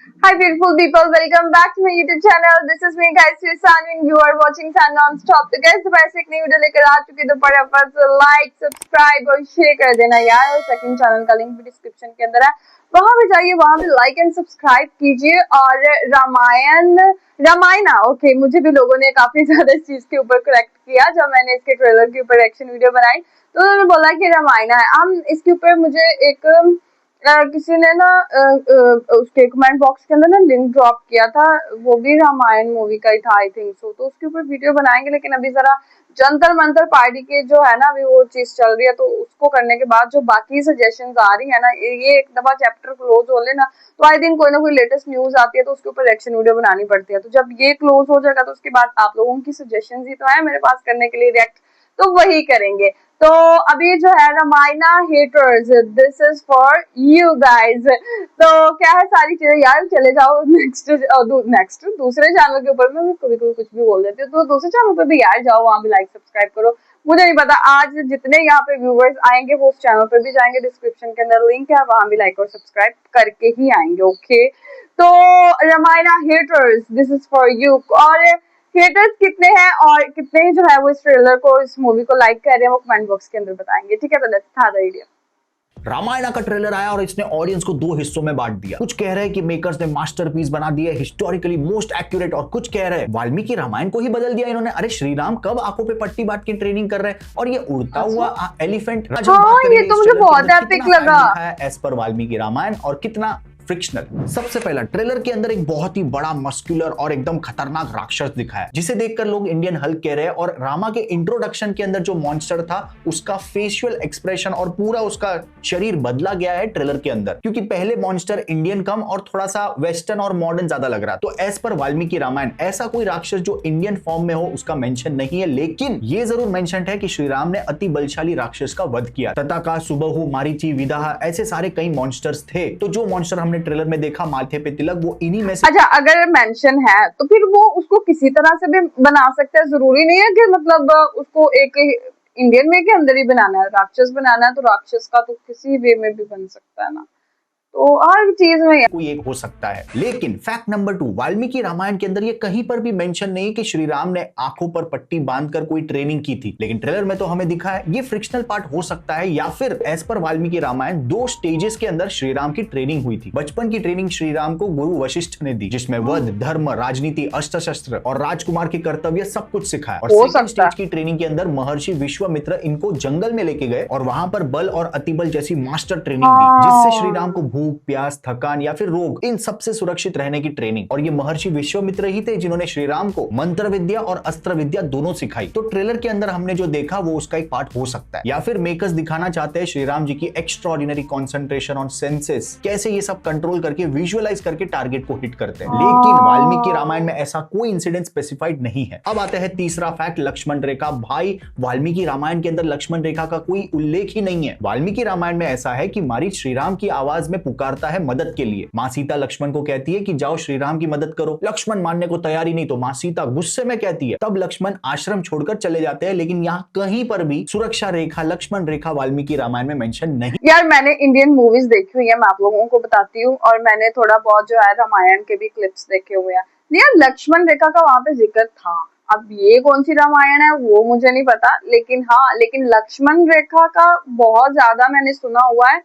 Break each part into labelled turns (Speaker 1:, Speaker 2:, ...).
Speaker 1: Hi beautiful people, welcome back to my YouTube channel. This is me guys, Sani and you are watching Sun Non-Stop. तो guys दोबारा से एक नई video लेकर आ चुकी तो फटाफट से लाइक, सब्सक्राइब और शेयर कर देना यार। सेकंड चैनल का लिंक भी डिस्क्रिप्शन के अंदर है, वहां पे जाइए, वहां पे लाइक एंड सब्सक्राइब कीजिए। और रामायणा ओके, मुझे भी लोगों ने काफी ज्यादा इस चीज के ऊपर करेक्ट किया जब मैंने इसके ट्रेलर के ऊपर रिएक्शन वीडियो बनाई, तो उन्होंने बोला कि रामायणा है। हम इसके ऊपर मुझे एक किसी ने ना उसके कमेंट बॉक्स के अंदर ना लिंक ड्रॉप किया था, वो भी रामायण मूवी का ही था आई थिंक सो, तो उसके ऊपर वीडियो बनाएंगे। लेकिन अभी जरा जंतर मंतर पार्टी के जो है ना, अभी वो चीज चल रही है, तो उसको करने के बाद जो बाकी सजेशंस आ रही है ना, ये एक दफा चैप्टर क्लोज हो लेना तो आई थिंक कोई ना कोई लेटेस्ट न्यूज आती है तो उसके ऊपर रिएक्शन वीडियो बनानी पड़ती है। तो जब ये क्लोज हो जाएगा तो उसके बाद आप लोगों की सजेशन ही तो है मेरे पास करने के लिए रिएक्ट, तो वही करेंगे। तो अभी जो है Ramayana haters, this is for you guys. तो क्या है सारी चीजें यार, चले जाओ नेक्स्ट दूसरे चैनल के ऊपर, मैं कभी कभी कुछ भी बोल देती हूँ, तो दूसरे चैनल पे भी यार जाओ, वहां भी लाइक सब्सक्राइब करो। मुझे नहीं पता आज जितने यहाँ पे व्यूवर्स आएंगे वो उस चैनल पे भी जाएंगे, डिस्क्रिप्शन के अंदर लिंक है, वहां भी लाइक और सब्सक्राइब करके ही आएंगे। ओके, तो Ramayana haters, this is for you. और थिएटर्स कितने हैं और कितने जो है वो इस ट्रेलर को, इस मूवी को लाइक कर रहे हैं, वो कमेंट बॉक्स के अंदर बताएंगे। ठीक है, तो let's start the video.
Speaker 2: Ramayana का ट्रेलर आया और इसने ऑडियंस को दो हिस्सों में बांट दिया। कुछ कह रहे हैं कि मेकर्स ने मास्टरपीस बना दिया, हिस्टोरिकली मोस्ट एक्यूरेट, और कुछ कह रहे हैं वाल्मीकि रामायण को ही बदल दिया इन्होंने। अरे श्री राम कब आंखों पे पट्टी बांट के ट्रेनिंग कर रहे हैं, और ये उड़ता हुआ एलिफेंट।
Speaker 1: हाँ, ये तो मुझे बहुत एपिक लगा
Speaker 2: एज पर वाल्मीकि रामायण, और कितना फ्रिक्शनल। सबसे पहला ट्रेलर के अंदर एक बहुत ही बड़ा मस्कुलर और एकदम खतरनाक राक्षस दिखाया, जिसे देखकर लोग इंडियन हल्क कह रहे हैं। और रामा के इंट्रोडक्शन के अंदर जो मॉन्स्टर था उसका फेशियल एक्सप्रेशन और पूरा उसका शरीर बदला गया है ट्रेलर के अंदर, क्योंकि पहले मॉन्स्टर इंडियन कम और थोड़ा सा वेस्टर्न और मॉडर्न ज्यादा लग रहा। तो एज पर वाल्मीकि रामायण ऐसा कोई राक्षस जो इंडियन फॉर्म में हो उसका मेंशन नहीं है, लेकिन ये जरूर मेंशन है कि श्री राम ने अति बलशाली राक्षस का वध किया। तथा सुबहु, मारीची, विदाह, ऐसे सारे कई मॉन्स्टर्स थे। तो जो मॉन्स्टर हमने ट्रेलर में देखा माथे पे तिलक, वो इन्हीं में से।
Speaker 1: अच्छा, अगर मेंशन है तो फिर वो उसको किसी तरह से भी बना सकते हैं, जरूरी नहीं है कि मतलब उसको एक इंडियन वे के अंदर ही बनाना है। राक्षस बनाना है तो राक्षस का तो किसी वे में भी बन सकता है ना, तो हर चीज में
Speaker 2: कोई एक हो सकता है। लेकिन फैक्ट नंबर 2, वाल्मीकि रामायण के अंदर ये कहीं पर भी मेंशन नहीं कि श्री राम ने आंखों पर पट्टी बांधकर कोई ट्रेनिंग की थी। लेकिन ट्रेलर में तो हमें दिखा है। ये फ्रिक्शनल पार्ट हो सकता है, या फिर as per Valmiki Ramayan 2 stages के अंदर श्री राम की ट्रेनिंग हुई थी। बचपन की ट्रेनिंग श्री राम को गुरु वशिष्ठ ने दी, जिसमें वध, धर्म, राजनीति, अस्त्र शस्त्र और राजकुमार के कर्तव्य सब कुछ सिखाया। और सेकंड स्टेज की ट्रेनिंग के अंदर महर्षि विश्वामित्र इनको जंगल में लेके गए और वहां पर बल और अतिबल जैसी मास्टर ट्रेनिंग दी, जिससे श्री राम को भूख, प्यास, थकान या फिर रोग, इन सबसे सुरक्षित रहने की ट्रेनिंग। और ये महर्षि विश्वामित्र ही थे जिन्होंने श्री राम को मंत्र विद्या और अस्त्र विद्या दोनों सिखाई। तो ट्रेलर के अंदर हमने जो देखा वो उसका एक पार्ट हो सकता है, या फिर मेकर्स दिखाना चाहते हैं श्री राम जी की एक्स्ट्राऑर्डिनरी कंसंट्रेशन ऑन सेंसेस, कैसे ये सब कंट्रोल करके विजुअलाइज करके टारगेट को हिट करते हैं। लेकिन वाल्मीकि रामायण में ऐसा कोई इंसिडेंट स्पेसिफाइड नहीं है। अब आते हैं तीसरा फैक्ट, लक्ष्मण रेखा। भाई, वाल्मीकि रामायण के अंदर लक्ष्मण रेखा का कोई उल्लेख ही नहीं है। वाल्मीकि रामायण में ऐसा है कि मारीच श्री राम की आवाज में पुकारता है मदद के लिए। मां सीता लक्ष्मण को कहती है कि जाओ श्री राम की मदद करो। लक्ष्मण मानने को तैयार ही नहीं, तो मां सीता गुस्से में कहती है। तब लक्ष्मण आश्रम छोड़कर चले जाते हैं। लेकिन यहाँ कहीं पर भी सुरक्षा रेखा, लक्ष्मण रेखा वाल्मीकि रामायण में मेंशन नहीं।
Speaker 1: यार मैंने इंडियन मूवीज देखी हुई है, मैं आप लोगों को बताती हूँ, और मैंने थोड़ा बहुत जो है रामायण के भी क्लिप्स देखे हुए हैं। यार लक्ष्मण रेखा का वहां पे जिक्र था। अब ये कौन सी रामायण है वो मुझे नहीं पता, लेकिन हाँ, लेकिन लक्ष्मण रेखा का बहुत ज्यादा मैंने सुना हुआ है,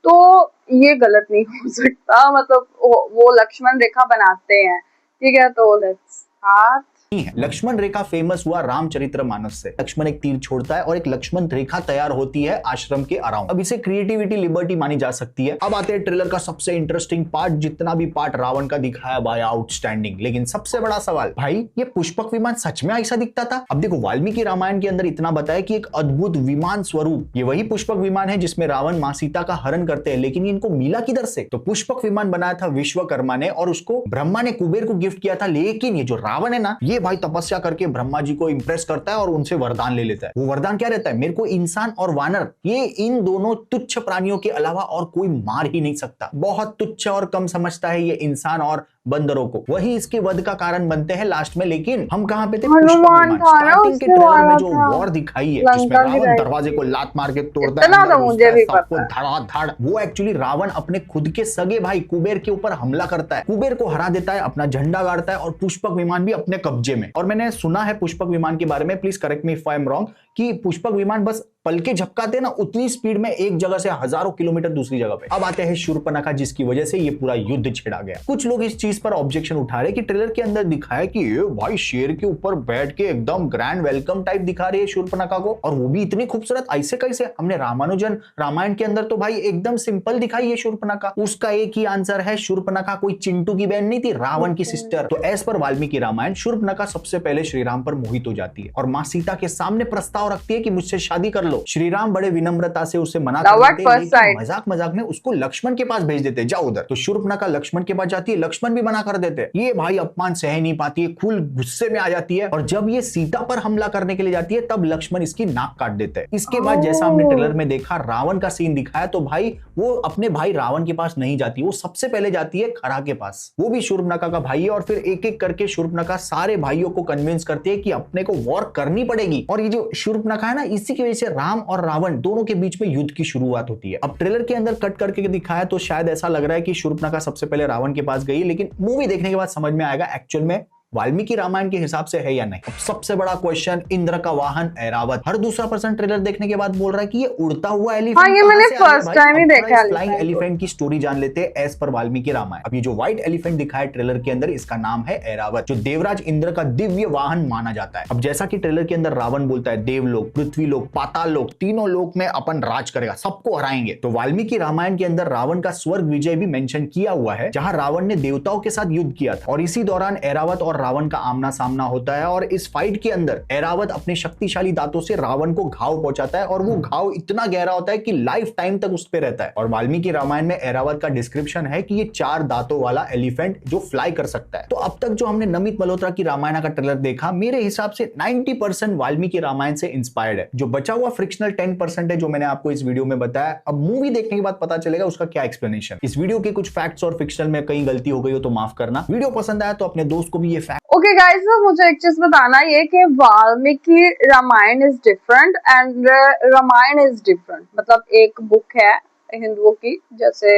Speaker 1: तो ये गलत नहीं हो सकता। मतलब वो लक्ष्मण रेखा बनाते हैं। ठीक है, तो लेट्स स्टार्ट।
Speaker 2: है। लक्ष्मण रेखा फेमस हुआ रामचरितमानस से। लक्ष्मण एक तीर छोड़ता है और एक लक्ष्मण रेखा तैयार होती है आश्रम के अराउंड। अब इसे क्रिएटिविटी, लिबर्टी मानी जा सकती है। अब आते हैं ट्रेलर का सबसे इंटरेस्टिंग पार्ट। जितना भी पार्ट रावण का दिखाया भाई आउटस्टैंडिंग, लेकिन सबसे बड़ा सवाल, भाई ये पुष्पक विमान सच में ऐसा दिखता था? अब देखो, वाल्मीकि रामायण के अंदर इतना बताया कि एक अद्भुत विमान स्वरूप, ये वही पुष्पक विमान है जिसमें रावण मां सीता का हरण करते हैं। लेकिन इनको मिला किधर से? तो पुष्पक विमान बनाया था विश्वकर्मा ने, और उसको ब्रह्मा ने कुबेर को गिफ्ट किया था। लेकिन ये जो रावण है ना, ये भाई तपस्या करके ब्रह्मा जी को इंप्रेस करता है और उनसे वरदान ले लेता है। वो वरदान क्या रहता है? मेरे को इंसान और वानर, ये इन दोनों तुच्छ प्राणियों के अलावा और कोई मार ही नहीं सकता। बहुत तुच्छ और कम समझता है ये इंसान और बंदरों को, वही इसके वध का कारण बनते हैं लास्ट में। लेकिन हम कहां पे थे?
Speaker 1: हनुमान था ना
Speaker 2: स्टार्टिंग के
Speaker 1: उससे
Speaker 2: ट्रेलर में
Speaker 1: वाला
Speaker 2: जो
Speaker 1: था,
Speaker 2: वॉर दिखाई है जिसमें
Speaker 1: लंका
Speaker 2: रावण
Speaker 1: गिराई
Speaker 2: दरवाजे
Speaker 1: थी।
Speaker 2: को लात मार के तोड़ता है,
Speaker 1: इतना
Speaker 2: अंदर
Speaker 1: तो
Speaker 2: घुसता
Speaker 1: मुझे
Speaker 2: है,
Speaker 1: भी
Speaker 2: सबको
Speaker 1: पता है।
Speaker 2: धड़ाधड़, वो एक्चुअली रावण अपने खुद के सगे भाई कुबेर के ऊपर हमला करता है, कुबेर को हरा देता है, अपना झंडा गाड़ता है और पुष्पक विमान भी अपने कब्जे में। और मैंने सुना है पुष्पक विमान के बारे में, please correct me if I am wrong, कि पुष्पक विमान बस पल के झपकाते ना उतनी स्पीड में एक जगह से हजारों किलोमीटर दूसरी जगह पे। अब आते हैं शूर्पणखा, जिसकी वजह से ये पूरा युद्ध छिड़ा गया। कुछ लोग इस चीज पर ऑब्जेक्शन उठा रहे कि ट्रेलर के अंदर दिखाया कि ये भाई शेर के ऊपर बैठ के एकदम ग्रैंड वेलकम टाइप दिखा रही है शूर्पणखा को, और वो भी इतनी खूबसूरत, ऐसे कैसे? हमने रामानुजन रामायण के अंदर तो भाई एकदम सिंपल दिखाई है शूर्पणखा। उसका एक ही आंसर है, शूर्पणखा कोई चिंटू की बहन नहीं थी, रावण की सिस्टर। तो एज पर वाल्मीकि रामायण, शूर्पणखा सबसे पहले श्रीराम पर मोहित हो जाती है और मां सीता के सामने प्रस्ताव रखती है कि मुझसे शादी कर लो। श्रीराम बड़े विनम्रता से उसे मना कर देते हैं, लेकिन मजाक मजाक में उसको लक्ष्मण के पास भेज देते, जाओ उधर। तो शूर्पणखा लक्ष्मण के पास जाती है, लक्ष्मण भी मना कर देते। ये भाई अपमान सह नहीं पाती है, फुल गुस्से में आ जाती है, और जब ये सीता पर हमला करने के लिए जाती है तब लक्ष्मण इसकी नाक काट देते हैं। इसके बाद जैसा हमने ट्रेलर में देखा, रावण का सीन दिखाया, तो भाई वो अपने भाई रावण के पास नहीं जाती, वो सबसे पहले जाती है खरा के पास, वो भी शूर्पणखा का भाई है, और फिर एक एक करके शूर्पणखा सारे भाइयों को कन्विंस करती है कि अपने को वॉर करनी पड़ेगी। और ये जो शूर्पणखा है ना, इसी की वजह से राम और रावण दोनों के बीच में युद्ध की शुरुआत होती है। अब ट्रेलर के अंदर कट करके दिखाया तो शायद ऐसा लग रहा है कि शूर्पणखा सबसे पहले रावण के पास गई, लेकिन मूवी देखने के बाद समझ में आएगा एक्चुअल में वाल्मीकि रामायण के हिसाब से है या नहीं। अब सबसे बड़ा क्वेश्चन, इंद्र का वाहन ऐरावत। हर दूसरा पर्सन ट्रेलर देखने के बाद बोल रहा है कि ये उड़ता हुआ एलिफेंट
Speaker 1: हाँ, ये
Speaker 2: कहां
Speaker 1: मैंने
Speaker 2: से आ गया
Speaker 1: फर्स्ट
Speaker 2: भाई?
Speaker 1: टाइम ही
Speaker 2: अब
Speaker 1: देखा
Speaker 2: इस फ्लाइंग
Speaker 1: एलिफेंट को।
Speaker 2: एलिफेंट की स्टोरी जान लेते हैं एज पर वाल्मीकि रामायण। अब ये जो व्हाइट एलिफेंट दिखा है ट्रेलर के अंदर, इसका नाम है ऐरावत, जो देवराज इंद्र का दिव्य वाहन माना जाता है। अब जैसा कि ट्रेलर के अंदर रावण बोलता है, देवलोक, पृथ्वीलोक, पाताल लोक, तीनों लोक में अपन राज करेगा, सबको हराएंगे। तो वाल्मीकि रामायण के अंदर रावण का स्वर्ग विजय भी मेंशन किया हुआ है, जहां रावण ने देवताओं के साथ युद्ध किया था, और इसी दौरान ऐरावत और रावण का आमना सामना होता है। और इस फाइट के अंदर ऐरावत अपने शक्तिशाली दांतों से रावण को घाव पहुंचाता है, और वो घाव इतना गहरा होता है कि लाइफ टाइम तक उस पे रहता है। और वाल्मीकि रामायण में ऐरावत का डिस्क्रिप्शन है कि ये 4 दांतों वाला एलिफेंट जो फ्लाई कर सकता है। तो अब तक जो हमने नमित मल्होत्रा की रामायण का ट्रेलर देखा, मेरे हिसाब से 90% वाल्मीकि रामायण से इंस्पायर्ड है। जो बचा हुआ फ्रिक्शनल 10% है जो मैंने आपको इस वीडियो में बताया, अब मूवी देखने के बाद पता चलेगा उसका क्या एक्सप्लेनेशन। इस वीडियो के कुछ फैक्ट्स और फिक्शनल में कहीं गलती हो गई हो तो माफ करना। वीडियो पसंद आया तो अपने दोस्त को भी ये फैक्ट
Speaker 1: ओके गाइस, मुझे एक चीज बताना ये कि Valmiki Ramayana is different and Ramayana is different. मतलब एक बुक है हिंदुओं की, जैसे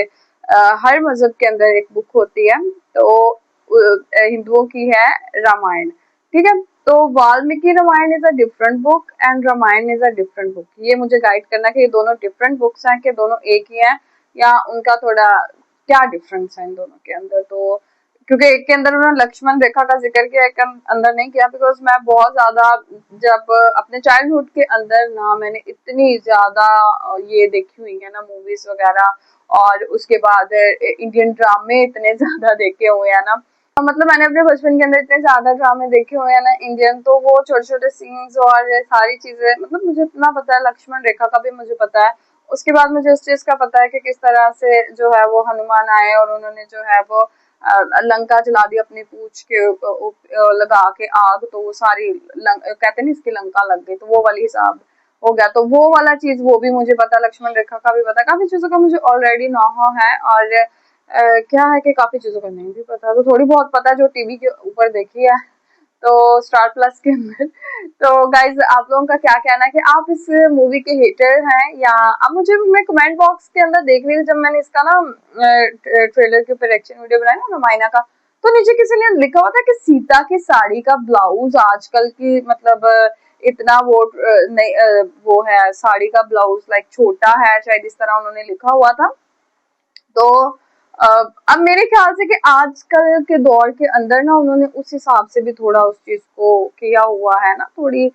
Speaker 1: हर मजहब के अंदर एक बुक होती है, तो हिंदुओं की है रामायण, ठीक है। तो Valmiki Ramayana is a different book and Ramayana is a different book. ये मुझे गाइड करना कि ये दोनों डिफरेंट बुक्स हैं कि दोनों एक ही हैं, या उनका थोड़ा क्या डिफरेंस है इन दोनों के अंदर। तो क्योंकि एक के अंदर उन्होंने लक्ष्मण रेखा का जिक्र किया, एक के अंदर नहीं किया, बिकॉज मैं बहुत ज्यादा जब अपने चाइल्डहुड के अंदर ना मैंने इतनी ज्यादा ये देखी हुई है ना मूवीज वगैरह, और उसके बाद इंडियन ड्रामे इतने ज्यादा देखे हुए हैं ना, मतलब मैंने अपने बचपन के अंदर इतने ज्यादा ड्रामे देखे हुए हैं ना इंडियन, तो वो छोटे छोटे सीन्स और सारी चीजें, मतलब मुझे इतना पता है, लक्ष्मण रेखा का भी मुझे पता है। उसके बाद मुझे इस चीज का पता है कि किस तरह से जो है वो हनुमान आए और उन्होंने जो है वो लंका जला दी अपनी पूंछ के लगा के आग, तो वो सारी कहते नहीं इसकी लंका लग गई, तो वो वाली हिसाब हो गया। तो वो वाला चीज वो भी मुझे पता, लक्ष्मण रेखा का भी पता, काफी चीजों का मुझे ऑलरेडी नॉ है। और क्या है कि काफी चीजों का नहीं भी पता, तो थोड़ी बहुत पता जो टीवी के ऊपर देखी है, तो स्टार प्लस के अंदर। तो गाइज, आप लोगों का क्या कहना है कि आप इस मूवी के हेटर हैं, या आप मुझे, मैं कमेंट बॉक्स के अंदर देख रही थी जब मैंने इसका ना ट्रेलर के ऊपर रिएक्शन वीडियो बनाया ना रामायणा का, तो नीचे किसी ने लिखा हुआ था कि सीता की साड़ी का ब्लाउज आजकल की, मतलब इतना वो नहीं, वो है साड़ी का ब्लाउज लाइक छोटा है शायद, इस तरह उन्होंने लिखा हुआ था। तो अब मेरे ख्याल से कि आजकल के दौर के अंदर ना उन्होंने उस हिसाब से भी थोड़ा उस चीज को किया हुआ है ना, थोड़ी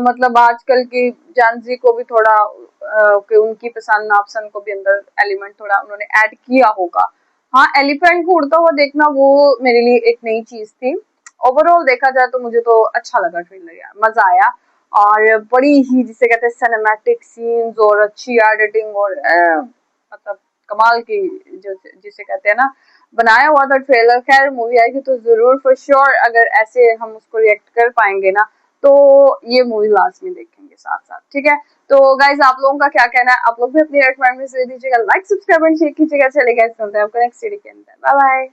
Speaker 1: मतलब आजकल की जानजी को भी थोड़ा कि उनकी पसंद नापसंद को भी अंदर एलिमेंट थोड़ा उन्होंने ऐड किया होगा। हाँ, एलिफेंट को उड़ता हुआ देखना वो मेरे लिए एक नई चीज थी। ओवरऑल देखा जाए तो मुझे तो अच्छा लगा ट्रेलर, यार मजा आया, और बड़ी ही जिसे कहते हैं सिनेमैटिक सीन्स और अच्छी एडिटिंग, और मतलब कमाल की जो जिसे कहते हैं ना बनाया हुआ था ट्रेलर। खैर मूवी आएगी तो जरूर फॉर श्योर, अगर ऐसे हम उसको रिएक्ट कर पाएंगे ना, तो ये मूवी लास्ट में देखेंगे साथ साथ, ठीक है। तो गाइज, आप लोगों का क्या कहना है, आप लोग भी अपनी रेकमेंड में से दीजिएगा, लाइक सब्सक्राइब एंड शेयर कीजिएगा। चलेगा, सुनते हैं आपको नेक्स्ट वीडियो के अंदर। Bye bye.